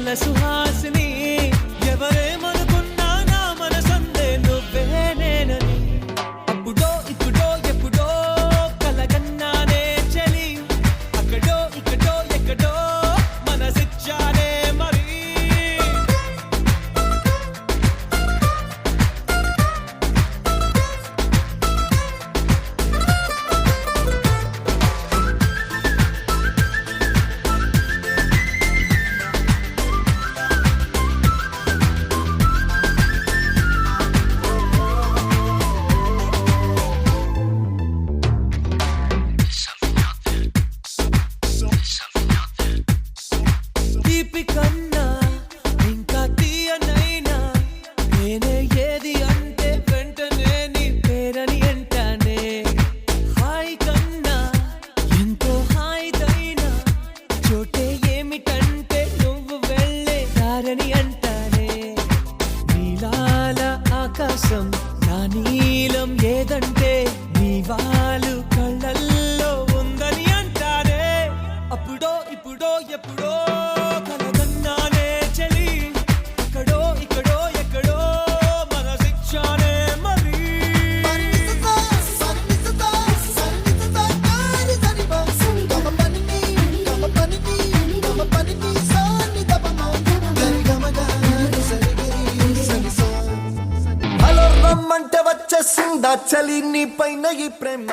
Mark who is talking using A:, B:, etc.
A: కలల సుహాసిని ఎవరేమనుకున్నా నా మనసందే నువ్వే నేనని అప్పుడో ఇప్పుడో ఎప్పుడో కలగన్నానే చలి అక్కడో ఇక్కడో ఎక్కడో మనసిచ్చానే మరి తీపి కన్నా ఇంకా తీయనైనా నేనే ఏది అంటే వెంటనే నీ పేరని అంటానే హాయ్ కన్నా ఎంతో హాయిదైనా చోటే ఏమిటంటే నువ్వు వెళ్ళే దారని అంటానే నీలాల ఆకాశం నా నీలం ఏదంటే నీ వాళ్ళు కళ్ళల్లో ఉందని అంటానే అప్పుడో ఇప్పుడో ఎప్పుడో కలగన్నానే చలి అక్కడో ఇక్కడో ఎక్కడో మనసిచ్చానే మరి
B: హలో రమ్మంటే వచ్చేసిందా చలి నీ పైన ఈ ప్రేమ